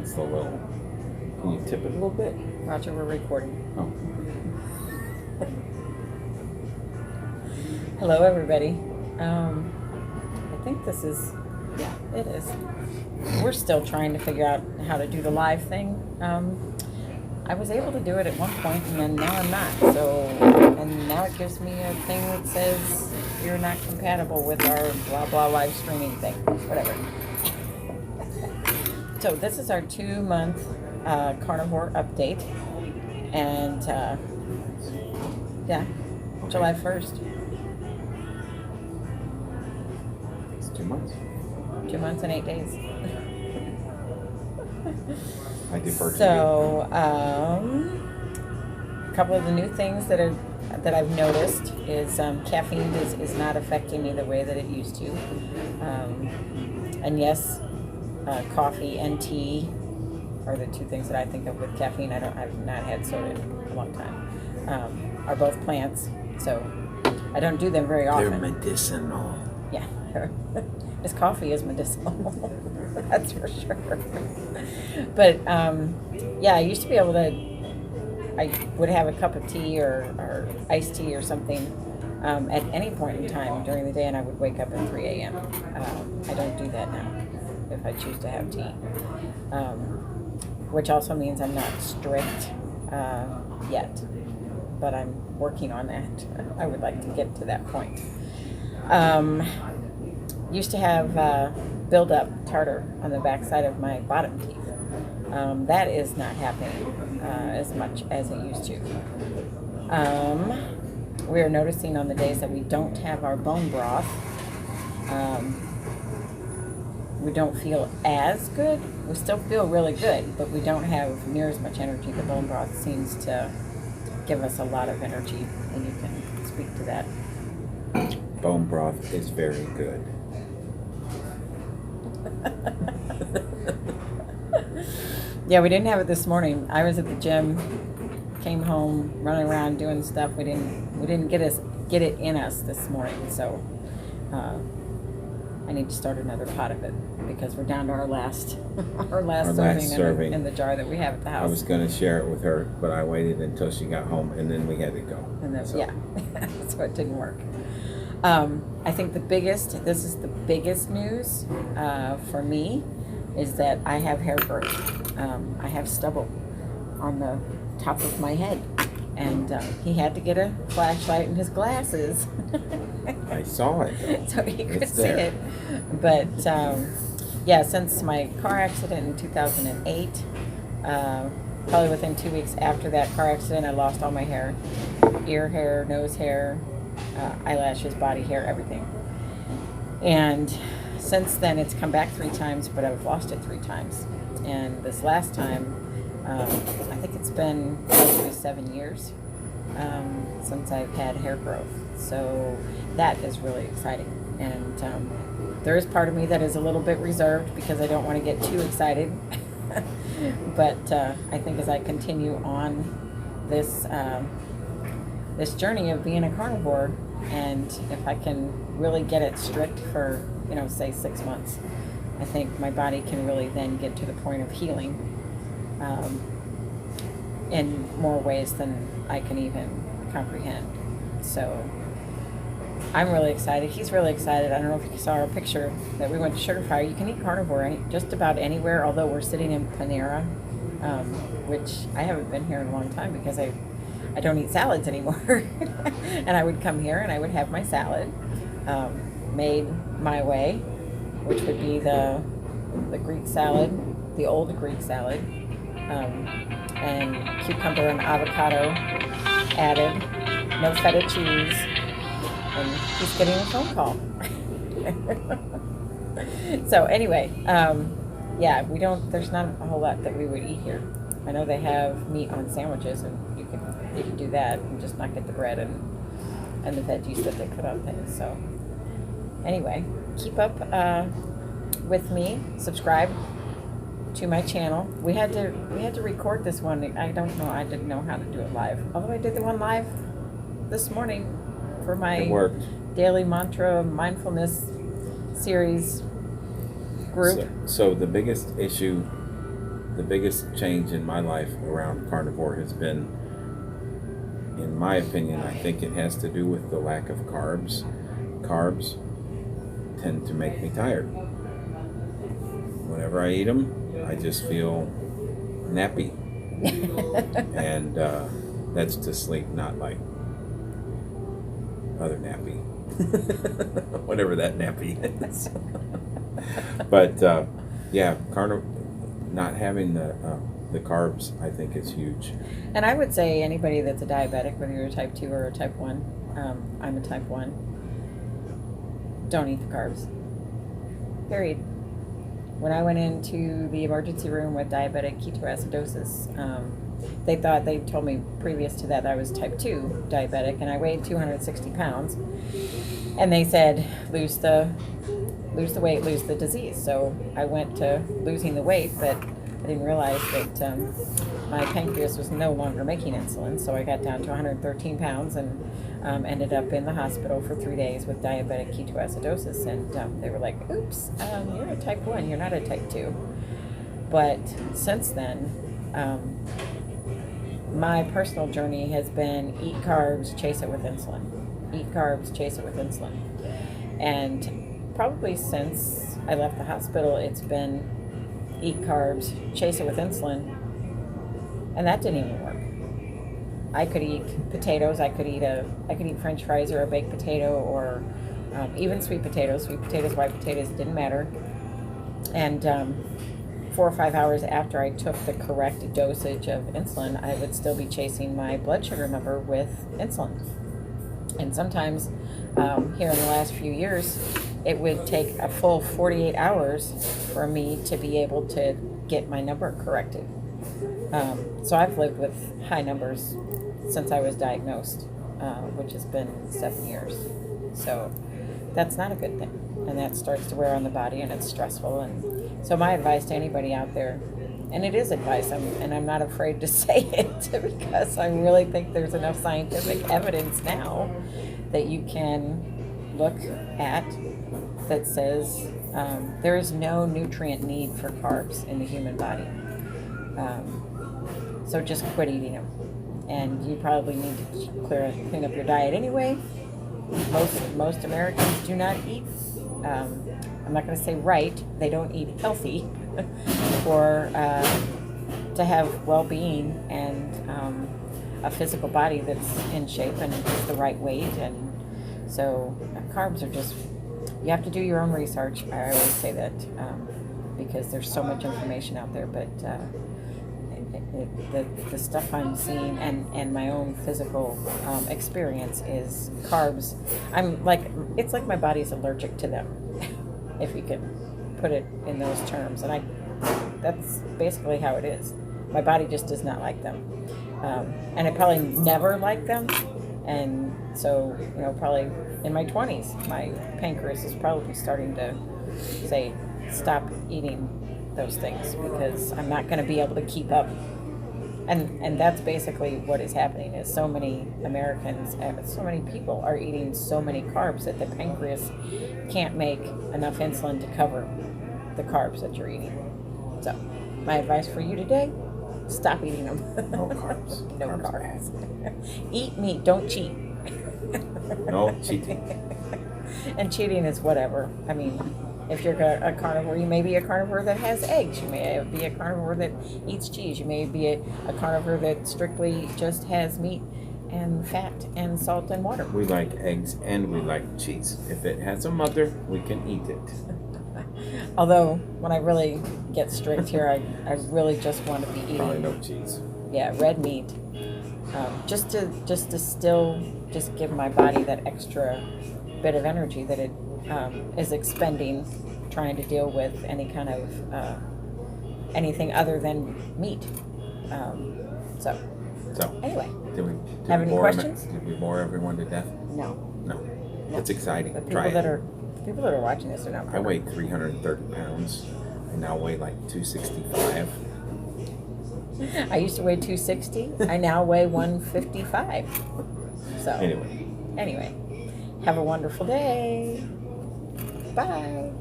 against the little. Can you tip it a little bit? Roger, we're recording. Oh. Hello, everybody. I think this is, yeah, it is. We're still trying to figure out how to do the live thing. I was able to do it at one point, and then now I'm not. So, and now it gives me a thing that says you're not compatible with our blah blah live streaming thing. Whatever. So this is our 2-month carnivore update, and yeah, July 1st. It's 2 months. 2 months and 8 days. I defer to So, a couple of the new things that I've noticed is caffeine is not affecting me the way that it used to, and yes, coffee and tea are the two things that I think of with caffeine. I've not had soda in a long time. Are both plants, so I don't do them very often. They're medicinal. Yeah, this coffee is medicinal. That's for sure. But yeah, I used to be able to. I would have a cup of tea or iced tea or something at any point in time during the day, and I would wake up at 3 a.m. I don't do that now if I choose to have tea, which also means I'm not strict yet, but I'm working on that. I would like to get to that point. Used to have build-up tartar on the backside of my bottom teeth. That is not happening as much as it used to. We're noticing on the days that we don't have our bone broth, we don't feel as good. We still feel really good, but we don't have near as much energy. The bone broth seems to give us a lot of energy, and you can speak to that. Bone broth is very good. Yeah, we didn't have it this morning. I was at the gym, came home, running around doing stuff. We didn't get it in us this morning. So I need to start another pot of it because we're down to our last serving in the jar that we have at the house. I was going to share it with her, but I waited until she got home, and then we had to go. And then, yeah, so it didn't work. I think this is the biggest news for me, is that I have hair growth. I have stubble on the top of my head, and he had to get a flashlight and his glasses. I saw it. So he could see it. But yeah, since my car accident in 2008, probably within 2 weeks after that car accident, I lost all my hair. Ear hair, nose hair, eyelashes, body hair, everything. And since then, it's come back 3 times, but I've lost it 3 times. And this last time, I think it's been probably 7 years since I've had hair growth. So that is really exciting. And there is part of me that is a little bit reserved because I don't want to get too excited. But I think as I continue on this this journey of being a carnivore, and if I can really get it strict for, say 6 months, I think my body can really then get to the point of healing in more ways than I can even comprehend. So I'm really excited. He's really excited. I don't know if you saw our picture that we went to Sugar Fire. You can eat carnivore just about anywhere, although we're sitting in Panera, which I haven't been here in a long time because I don't eat salads anymore. And I would come here and I would have my salad made my way, which would be the Greek salad, the old Greek salad, and cucumber and avocado added, no feta cheese, and he's getting a phone call. So anyway, yeah, there's not a whole lot that we would eat here. I know they have meat on sandwiches, and you can do that and just not get the bread and the veggies that they put on things. So anyway, keep up with me. Subscribe to my channel. We had to record this one. I didn't know how to do it live. Although I did the one live this morning for my daily mantra mindfulness series group. So the biggest issue the biggest change in my life around carnivore has been, in my opinion, I think it has to do with the lack of carbs. Carbs tend to make me tired. Whenever I eat them, I just feel nappy. And that's to sleep, not like other nappy. Whatever that nappy is. But yeah, not having the carbs, I think, is huge. And I would say anybody that's a diabetic, whether you're a type 2 or a type 1, I'm a type 1, don't eat the carbs. Period. When I went into the emergency room with diabetic ketoacidosis, they told me previous to that I was type 2 diabetic, and I weighed 260 pounds. And they said, lose the weight, lose the disease. So I went to losing the weight, but I didn't realize that my pancreas was no longer making insulin. So I got down to 113 pounds and ended up in the hospital for 3 days with diabetic ketoacidosis. And they were like, oops, you're a type 1, you're not a type 2. But since then, my personal journey has been eat carbs, chase it with insulin. Eat carbs, chase it with insulin. And probably since I left the hospital, it's been eat carbs, chase it with insulin. And that didn't even work. I could eat potatoes. I could eat French fries or a baked potato, or even sweet potatoes. Sweet potatoes, white potatoes, didn't matter. And 4 or 5 hours after I took the correct dosage of insulin, I would still be chasing my blood sugar number with insulin. And sometimes, here in the last few years, it would take a full 48 hours for me to be able to get my number corrected. So I've lived with high numbers since I was diagnosed, which has been 7 years. So that's not a good thing. And that starts to wear on the body, and it's stressful. And so my advice to anybody out there, and it is advice, and I'm not afraid to say it, because I really think there's enough scientific evidence now that you can look at that says there is no nutrient need for carbs in the human body. So just quit eating them. And you probably need to clean up your diet anyway. Most Americans do not eat, I'm not going to say right, they don't eat healthy for to have well-being and a physical body that's in shape and the right weight. And so carbs are just, you have to do your own research. I always say that because there's so much information out there, but the stuff I'm seeing and my own physical experience is carbs. It's like my body's allergic to them, if you can put it in those terms. And that's basically how it is. My body just does not like them. And I probably never liked them. And so, probably in my 20s, my pancreas is probably starting to say, stop eating those things, because I'm not going to be able to keep up. And that's basically what is happening, is so many Americans, so many people are eating so many carbs that the pancreas can't make enough insulin to cover the carbs that you're eating. So my advice for you today, stop eating them. No carbs. No carbs. Eat meat, don't cheat. No cheating. And cheating is whatever. I mean, if you're a carnivore, you may be a carnivore that has eggs. You may be a carnivore that eats cheese. You may be a carnivore that strictly just has meat and fat and salt and water. We like eggs and we like cheese. If it has a mother, we can eat it. Although, when I really get strict here, I really just want to be eating. Probably no cheese. Yeah, red meat. Just to still just give my body that extra bit of energy that it is expending trying to deal with any kind of anything other than meat. So anyway, did we have any questions? Did we bore everyone to death? No. It's exciting. The Try people it. that are watching this are not. I weighed 330 pounds. I now weigh like 265. I used to weigh 260. I now weigh 155. So anyway, have a wonderful day. Bye.